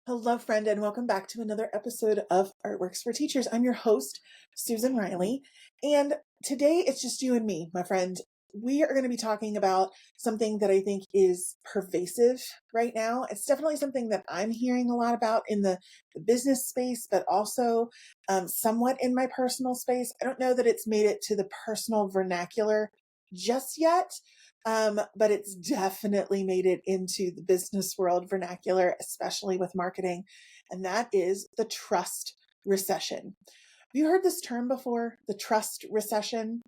Hello, friend, and welcome back to another episode of Artworks for Teachers. I'm your host, Susan Riley, and today it's just you and me, my friend. We are going to be talking about something that I think is pervasive right now. It's definitely something that I'm hearing a lot about in the business space, but also somewhat in my personal space. I don't know that it's made it to the personal vernacular just yet, but it's definitely made it into the business world vernacular, especially with marketing. And that is the trust recession. Have you heard this term before? The trust recession?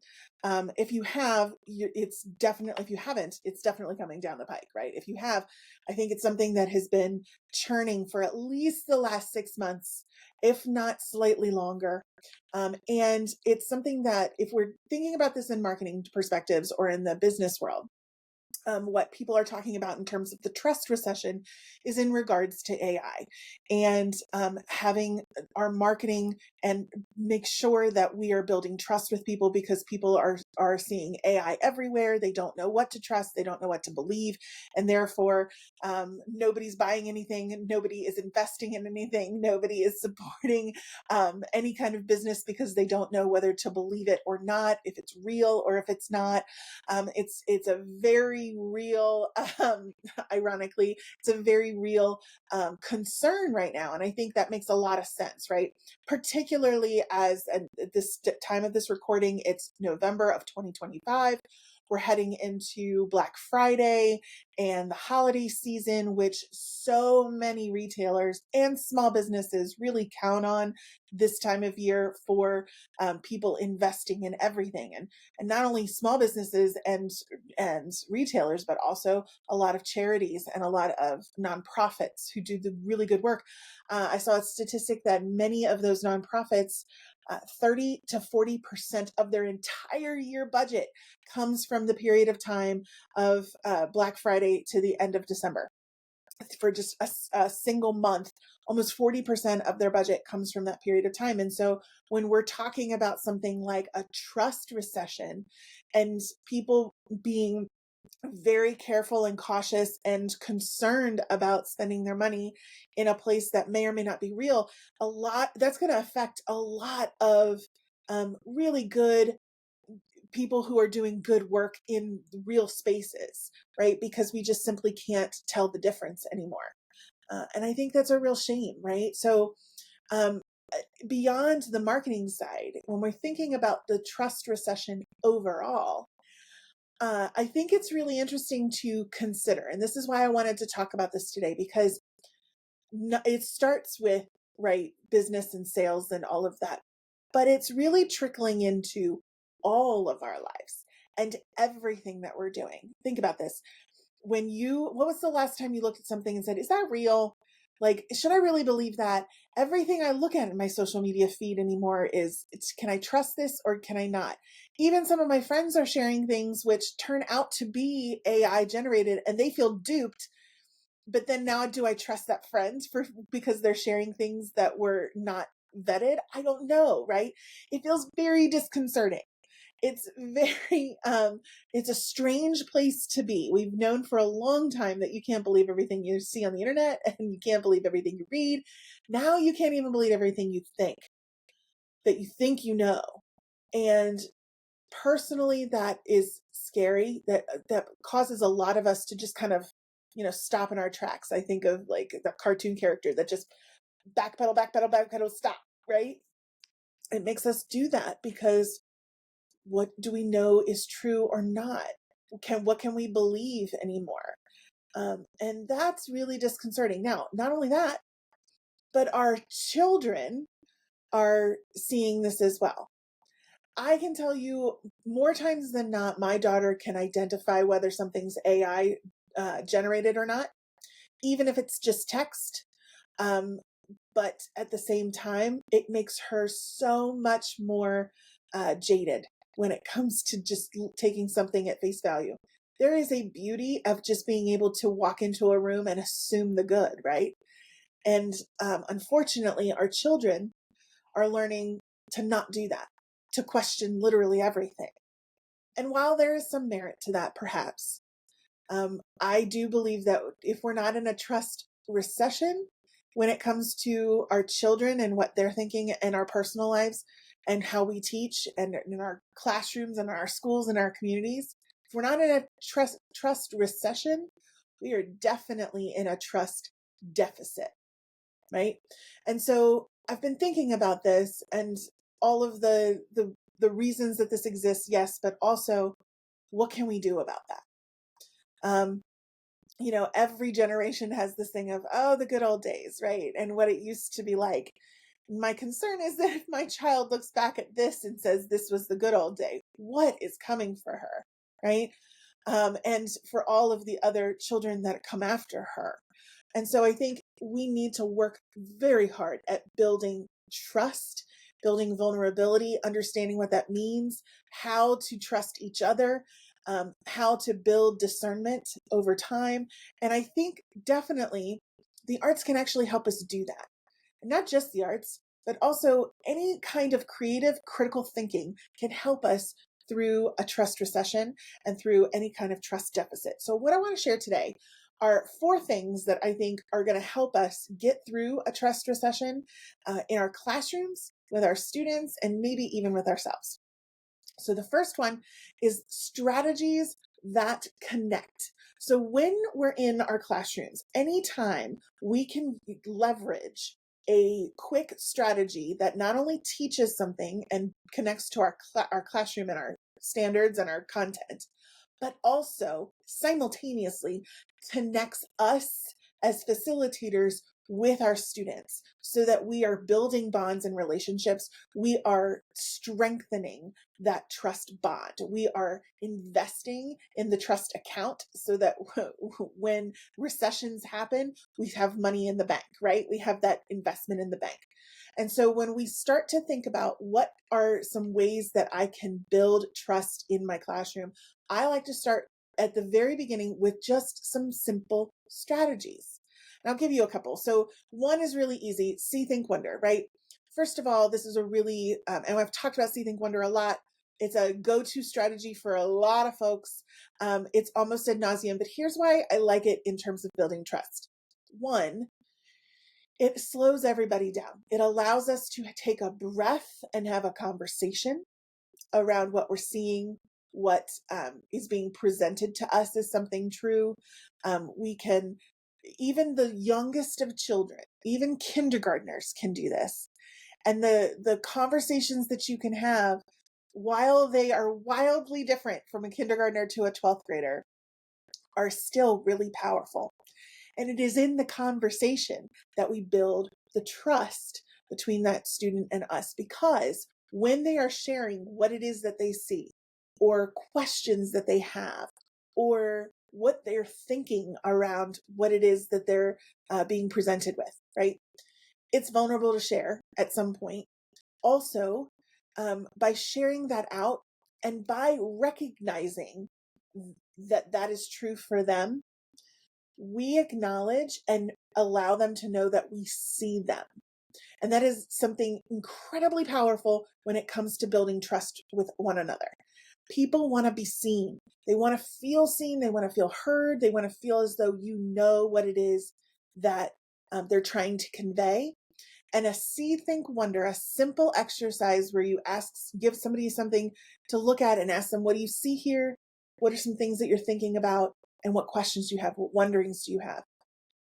If you have, it's definitely, if you haven't, it's definitely coming down the pike, right? If you have, I think it's something that has been churning for at least the last 6 months, if not slightly longer. And it's something that if we're thinking about this in marketing perspectives or in the business world, what people are talking about in terms of the trust recession is in regards to AI and having our marketing and make sure that we are building trust with people because people are seeing AI everywhere. They don't know what to trust. They don't know what to believe. And therefore, nobody's buying anything. Nobody is investing in anything. Nobody is supporting any kind of business because they don't know whether to believe it or not, if it's real or if it's not. It's a very real, ironically, it's a very real concern right now, and I think that makes a lot of sense, right? Particularly as at this time of this recording, it's November of 2025. We're heading into Black Friday and the holiday season, which so many retailers and small businesses really count on this time of year for people investing in everything. And not only small businesses and retailers, but also a lot of charities and a lot of nonprofits who do the really good work. I saw a statistic that many of those nonprofits, 30 to 40% of their entire year budget comes from the period of time of Black Friday to the end of December. For just a single month, almost 40% of their budget comes from that period of time. And so when we're talking about something like a trust recession and people being very careful and cautious and concerned about spending their money in a place that may or may not be real, a lot that's going to affect a lot of really good people who are doing good work in real spaces, right? Because we just simply can't tell the difference anymore. And I think that's a real shame, right? So, um, beyond the marketing side, when we're thinking about the trust recession overall, I think it's really interesting to consider. And this is why I wanted to talk about this today, because it starts with, right, business and sales and all of that, but it's really trickling into all of our lives and everything that we're doing. Think about this. What was the last time you looked at something and said, is that real? Like, should I really believe that? Everything I look at in my social media feed anymore can I trust this or can I not? Even some of my friends are sharing things which turn out to be AI generated and they feel duped. But then now, do I trust that friend because they're sharing things that were not vetted? I don't know, right? It feels very disconcerting. It's very it's a strange place to be. We've known for a long time that you can't believe everything you see on the internet and you can't believe everything you read. Now you can't even believe everything you think you know. And personally, that is scary. That causes a lot of us to just kind of, stop in our tracks. I think of like the cartoon character that just backpedal, stop, right? It makes us do that because what do we know is true or not? What can we believe anymore? And that's really disconcerting. Now, not only that, but our children are seeing this as well. I can tell you more times than not, my daughter can identify whether something's AI generated or not, even if it's just text. Um, but at the same time, it makes her so much more jaded when it comes to just taking something at face value. There is a beauty of just being able to walk into a room and assume the good, right? And unfortunately, our children are learning to not do that, to question literally everything. And while there is some merit to that, perhaps, I do believe that if we're not in a trust recession, when it comes to our children and what they're thinking in our personal lives and how we teach and in our classrooms and our schools and our communities. If we're not in a trust recession, we are definitely in a trust deficit, right? And so I've been thinking about this and all of the reasons that this exists, yes, but also what can we do about that? Every generation has this thing of, oh, the good old days, right? And what it used to be like. My concern is that if my child looks back at this and says this was the good old day, what is coming for her, right? And for all of the other children that come after her. And so I think we need to work very hard at building trust, building vulnerability, understanding what that means, how to trust each other, how to build discernment over time. And I think definitely the arts can actually help us do that. And not just the arts, but also any kind of creative, critical thinking can help us through a trust recession and through any kind of trust deficit. So what I want to share today are 4 things that I think are going to help us get through a trust recession in our classrooms, with our students, and maybe even with ourselves. So the first one is strategies that connect. So when we're in our classrooms, anytime we can leverage a quick strategy that not only teaches something and connects to our classroom and our standards and our content, but also simultaneously connects us as facilitators with our students so that we are building bonds and relationships. We are strengthening that trust bond. We are investing in the trust account so that when recessions happen, we have money in the bank, right? We have that investment in the bank. And so when we start to think about what are some ways that I can build trust in my classroom, I like to start at the very beginning with just some simple strategies. And I'll give you a couple. So one is really easy, see, think, wonder, right? First of all, this is a really, and I've talked about see, think, wonder a lot. It's a go-to strategy for a lot of folks. It's almost ad nauseum, but here's why I like it in terms of building trust. One, it slows everybody down. It allows us to take a breath and have a conversation around what we're seeing, what is being presented to us as something true. We can, even the youngest of children, even kindergartners can do this. And the conversations that you can have, while they are wildly different from a kindergartner to a 12th grader, are still really powerful. And it is in the conversation that we build the trust between that student and us, because when they are sharing what it is that they see, or questions that they have, or what they're thinking around what it is that they're being presented with, right? It's vulnerable to share at some point. Also, by sharing that out and by recognizing that that is true for them, we acknowledge and allow them to know that we see them. And that is something incredibly powerful when it comes to building trust with one another. People want to be seen. They want to feel seen. They want to feel heard. They want to feel as though you know what it is that they're trying to convey. And a see, think, wonder, a simple exercise where you give somebody something to look at and ask them, what do you see here? What are some things that you're thinking about? And what questions do you have? What wonderings do you have?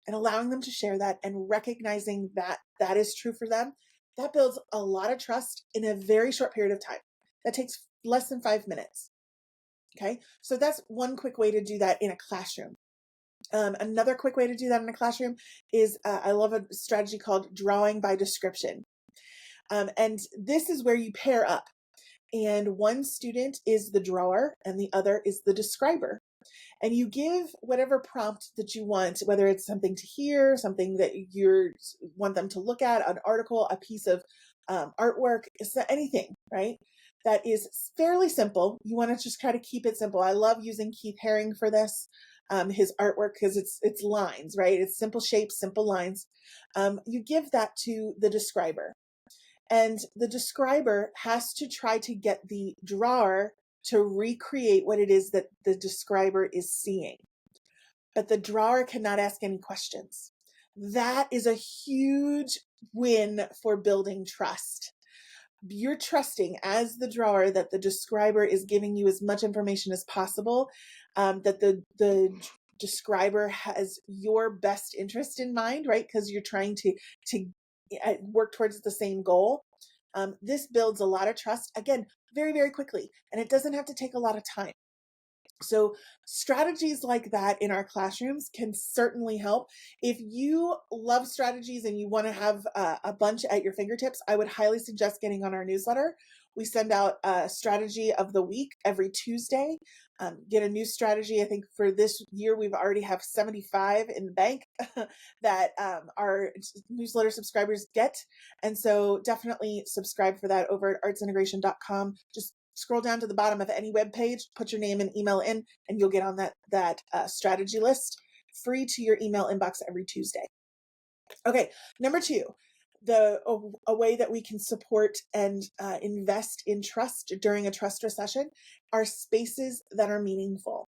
And allowing them to share that and recognizing that that is true for them, that builds a lot of trust in a very short period of time. That takes less than 5 minutes. Okay. So that's one quick way to do that in a classroom. Another quick way to do that in a classroom is I love a strategy called drawing by description. And this is where you pair up. And one student is the drawer and the other is the describer. And you give whatever prompt that you want, whether it's something to hear, something that you want them to look at, an article, a piece of artwork, anything, right? That is fairly simple. You want to just try to keep it simple. I love using Keith Haring for this, his artwork, because it's lines, right? It's simple shapes, simple lines. You give that to the describer. And the describer has to try to get the drawer to recreate what it is that the describer is seeing. But the drawer cannot ask any questions. That is a huge win for building trust. You're trusting as the drawer that the describer is giving you as much information as possible, that the describer has your best interest in mind, right? Because you're trying to work towards the same goal. This builds a lot of trust, again, very, very quickly, and it doesn't have to take a lot of time. So strategies like that in our classrooms can certainly help. If you love strategies and you want to have a bunch at your fingertips, I would highly suggest getting on our newsletter. We send out a strategy of the week every Tuesday. Get a new strategy. I think for this year, we've already have 75 in the bank that our newsletter subscribers get. And so definitely subscribe for that over at artsintegration.com. Just scroll down to the bottom of any web page, put your name and email in, and you'll get on that strategy list, free to your email inbox every Tuesday. Okay, number two, a way that we can support and invest in trust during a trust recession are spaces that are meaningful.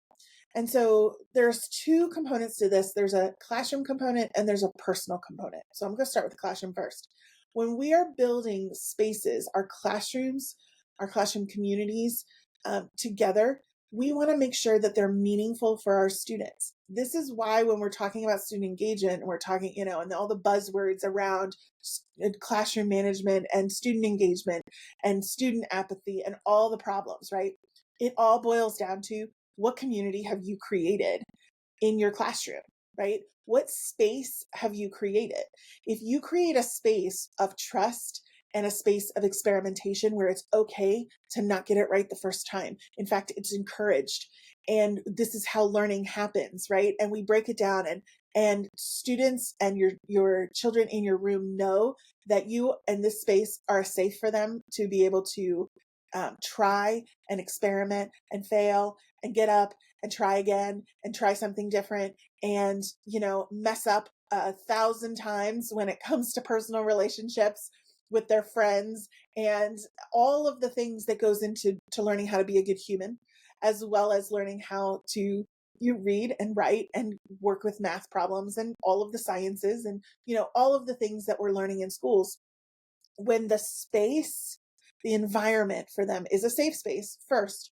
And so there's two components to this. There's a classroom component and there's a personal component. So I'm going to start with the classroom first. When we are building spaces, our classrooms, our classroom communities together, we want to make sure that they're meaningful for our students. This is why when we're talking about student engagement, we're talking, and all the buzzwords around classroom management and student engagement and student apathy and all the problems, right? It all boils down to, what community have you created in your classroom, right? What space have you created? If you create a space of trust and a space of experimentation where it's okay to not get it right the first time. In fact, it's encouraged. And this is how learning happens, right? And we break it down, and students and your children in your room know that you and this space are safe for them to be able to try and experiment and fail and get up and try again and try something different and, mess up 1,000 times when it comes to personal relationships with their friends and all of the things that goes into learning how to be a good human, as well as learning how to read and write and work with math problems and all of the sciences and, all of the things that we're learning in schools. When the space, the environment for them is a safe space first,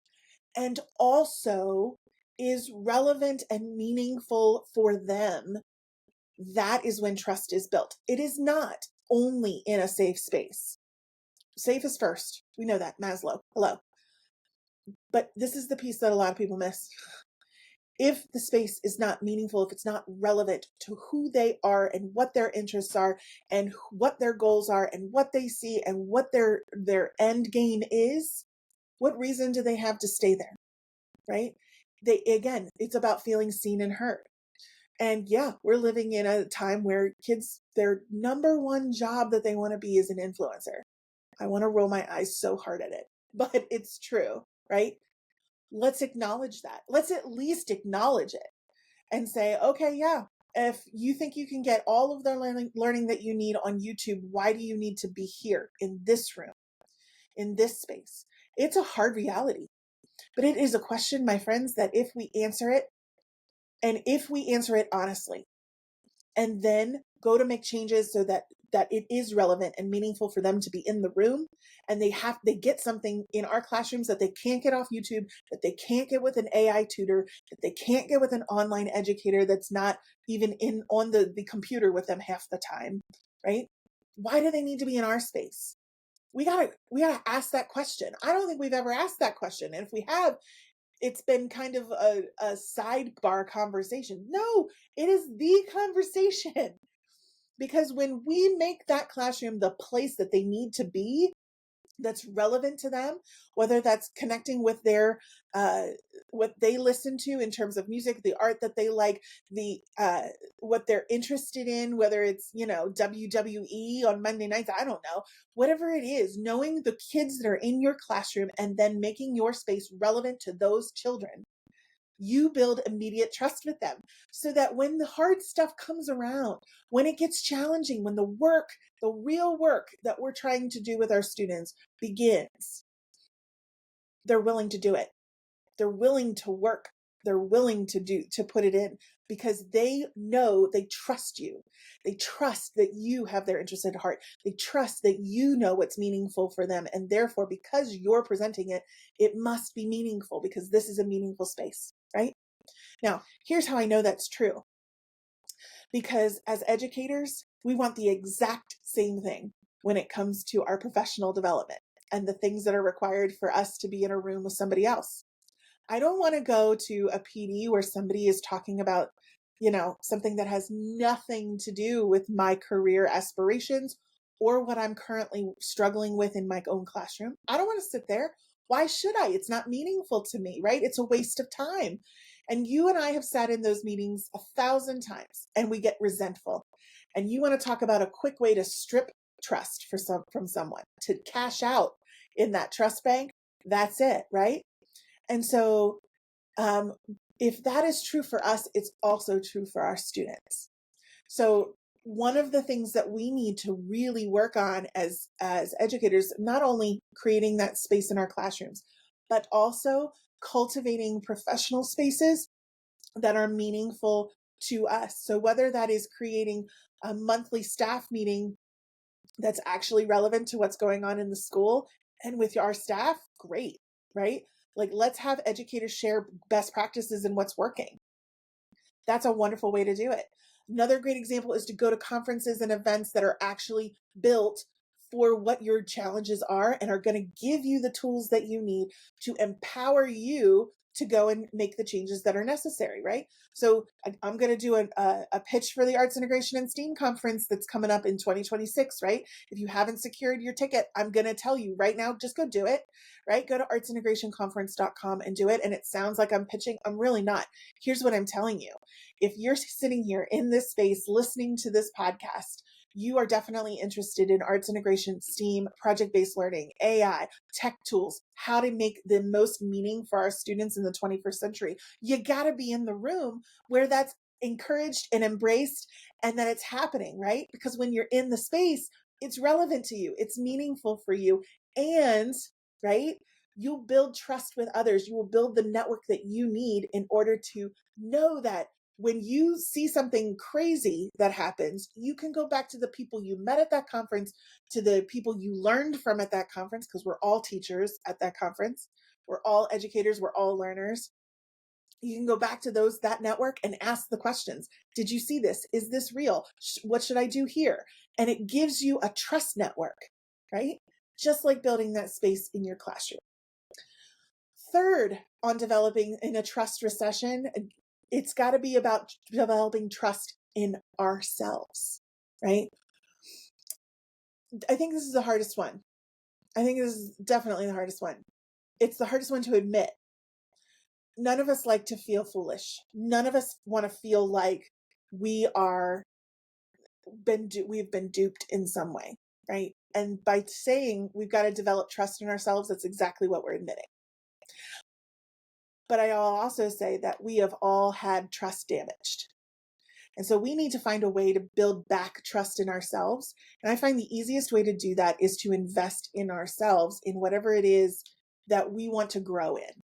and also is relevant and meaningful for them, that is when trust is built. It is not only in a safe space. Safe is first. We know that. Maslow. Hello. But this is the piece that a lot of people miss. If the space is not meaningful, if it's not relevant to who they are and what their interests are and what their goals are and what they see and what their end game is, what reason do they have to stay there? Right? Again, it's about feeling seen and heard. And yeah, we're living in a time where kids, their number one job that they want to be is an influencer. I want to roll my eyes so hard at it, but it's true, right? Let's acknowledge that. Let's at least acknowledge it and say, okay, yeah, if you think you can get all of the learning that you need on YouTube, why do you need to be here in this room, in this space? It's a hard reality, but it is a question, my friends, that if we answer it, and if we answer it honestly, and then go to make changes so that it is relevant and meaningful for them to be in the room, and they get something in our classrooms that they can't get off YouTube, that they can't get with an AI tutor, that they can't get with an online educator that's not even on the computer with them half the time, right? Why do they need to be in our space? We gotta ask that question. I don't think we've ever asked that question. And if we have, it's been kind of a sidebar conversation. No, it is the conversation. Because when we make that classroom the place that they need to be, that's relevant to them, whether that's connecting with their what they listen to in terms of music, the art that they like, the what they're interested in, whether it's WWE on Monday nights, I don't know, whatever it is, knowing the kids that are in your classroom and then making your space relevant to those children, you build immediate trust with them, so that when the hard stuff comes around, when it gets challenging, when the real work that we're trying to do with our students begins, they're willing to do it. They're willing to work. They're willing to put it in. because they know, they trust you. They trust that you have their interest at heart. They trust that you know what's meaningful for them. And therefore, because you're presenting it, it must be meaningful because this is a meaningful space, right? Now, here's how I know that's true. Because as educators, we want the exact same thing when it comes to our professional development and the things that are required for us to be in a room with somebody else. I don't want to go to a PD where somebody is talking about, something that has nothing to do with my career aspirations or what I'm currently struggling with in my own classroom. I don't want to sit there. Why should I? It's not meaningful to me, right? It's a waste of time. And you and I have sat in those meetings 1,000 times and we get resentful. And you want to talk about a quick way to strip trust from someone to cash out in that trust bank. That's it, right? And so, if that is true for us, it's also true for our students. So one of the things that we need to really work on as educators, not only creating that space in our classrooms, but also cultivating professional spaces that are meaningful to us. So whether that is creating a monthly staff meeting that's actually relevant to what's going on in the school and with our staff, great, right? Like, let's have educators share best practices and what's working. That's a wonderful way to do it. Another great example is to go to conferences and events that are actually built for what your challenges are and are going to give you the tools that you need to empower you to go and make the changes that are necessary, right? So I'm going to do a pitch for the Arts Integration and STEAM conference that's coming up in 2026, right? If you haven't secured your ticket, I'm going to tell you right now, just go do it, right? Go to artsintegrationconference.com and do it. And it sounds like I'm pitching. I'm really not. Here's what I'm telling you. If you're sitting here in this space listening to this podcast, you are definitely interested in arts integration, STEAM, project-based learning, AI, tech tools, how to make the most meaning for our students in the 21st century. You got to be in the room where that's encouraged and embraced and that it's happening, right? Because when you're in the space, it's relevant to you, it's meaningful for you, and, right, you'll build trust with others. You will build the network that you need in order to know that when you see something crazy that happens, you can go back to the people you met at that conference, to the people you learned from at that conference, because we're all teachers at that conference. We're all educators. We're all learners. You can go back to that network and ask the questions. Did you see this? Is this real? What should I do here? And it gives you a trust network, right? Just like building that space in your classroom. Third, on developing in a trust recession, it's got to be about developing trust in ourselves, right? I think this is the hardest one. I think this is definitely the hardest one. It's the hardest one to admit. None of us like to feel foolish. None of us want to feel like we've been duped in some way, right? And by saying we've got to develop trust in ourselves, that's exactly what we're admitting. But I'll also say that we have all had trust damaged. And so we need to find a way to build back trust in ourselves. And I find the easiest way to do that is to invest in ourselves in whatever it is that we want to grow in.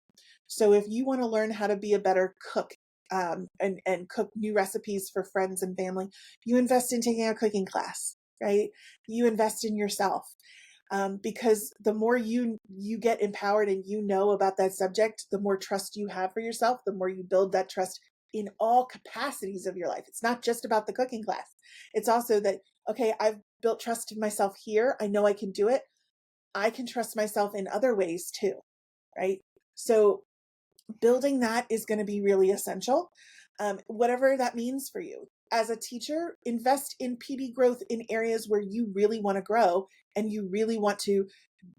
So if you want to learn how to be a better cook and cook new recipes for friends and family, you invest in taking a cooking class, right? You invest in yourself. Because the more you get empowered and you know about that subject, the more trust you have for yourself, the more you build that trust in all capacities of your life. It's not just about the cooking class. It's also that, okay, I've built trust in myself here. I know I can do it. I can trust myself in other ways too, right? So building that is going to be really essential, whatever that means for you. As a teacher, invest in PD growth in areas where you really want to grow and you really want to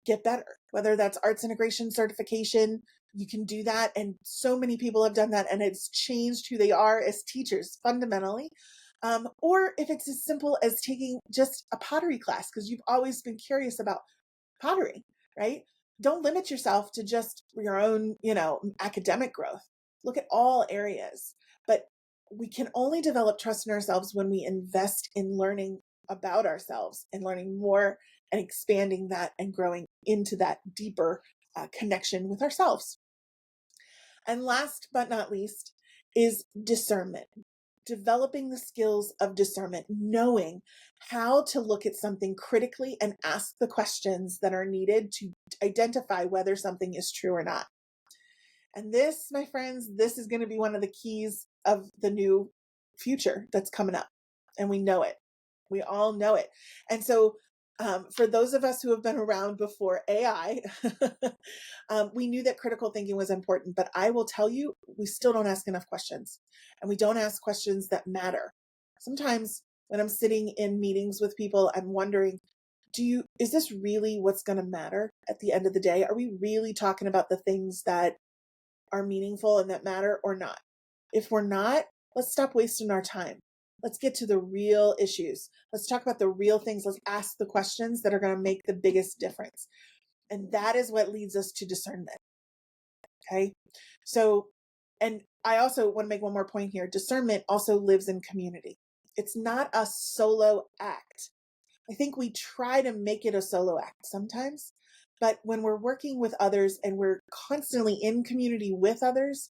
get better, whether that's arts integration certification. You can do that. And so many people have done that and it's changed who they are as teachers fundamentally. Or if it's as simple as taking just a pottery class, because you've always been curious about pottery, right? Don't limit yourself to just your own, academic growth. Look at all areas. But we can only develop trust in ourselves when we invest in learning about ourselves and learning more and expanding that and growing into that deeper connection with ourselves. And last but not least is discernment. developing the skills of discernment, knowing how to look at something critically and ask the questions that are needed to identify whether something is true or not. And this, my friends, this is going to be one of the keys of the new future that's coming up. And we know it. We all know it. And so, for those of us who have been around before AI, we knew that critical thinking was important. But I will tell you, we still don't ask enough questions. And we don't ask questions that matter. Sometimes when I'm sitting in meetings with people, I'm wondering, is this really what's going to matter at the end of the day? Are we really talking about the things that are meaningful and that matter or not? If we're not, let's stop wasting our time. Let's get to the real issues. Let's talk about the real things. Let's ask the questions that are going to make the biggest difference. And that is what leads us to discernment. Okay. So, and I also want to make one more point here. Discernment also lives in community. It's not a solo act. I think we try to make it a solo act sometimes, but when we're working with others and we're constantly in community with others,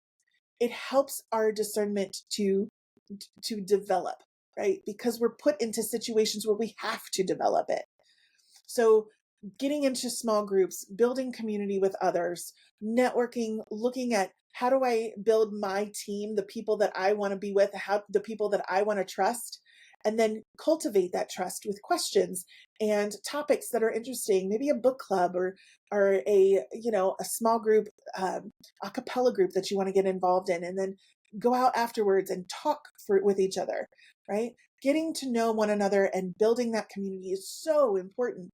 it helps our discernment to develop, right? Because we're put into situations where we have to develop it. So getting into small groups, building community with others, networking, looking at how do I build my team, the people that I want to be with, the people that I want to trust, and then cultivate that trust with questions and topics that are interesting, maybe a book club or a small group, a cappella group that you want to get involved in, and then go out afterwards and talk with each other, right? Getting to know one another and building that community is so important.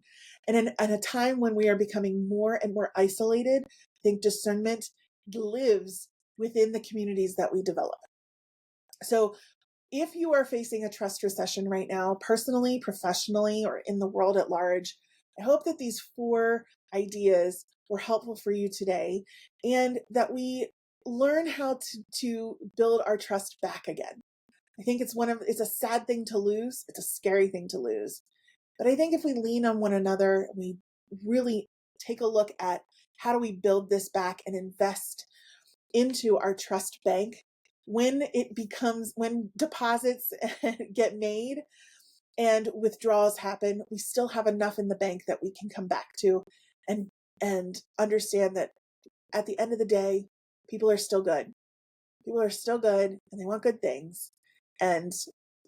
And in a time when we are becoming more and more isolated, I think discernment lives within the communities that we develop. So if you are facing a trust recession right now, personally, professionally, or in the world at large, I hope that these 4 ideas were helpful for you today and that we learn how to build our trust back again. I think it's a sad thing to lose. It's a scary thing to lose. But I think if we lean on one another, we really take a look at how do we build this back and invest into our trust bank when deposits get made and withdrawals happen, we still have enough in the bank that we can come back to and understand that at the end of the day, people are still good. People are still good and they want good things. And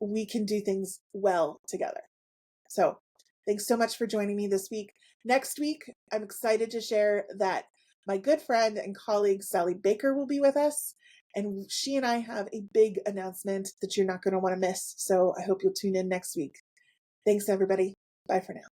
we can do things well together. So thanks so much for joining me this week. Next week, I'm excited to share that my good friend and colleague, Sally Baker, will be with us. And she and I have a big announcement that you're not going to want to miss. So I hope you'll tune in next week. Thanks, everybody. Bye for now.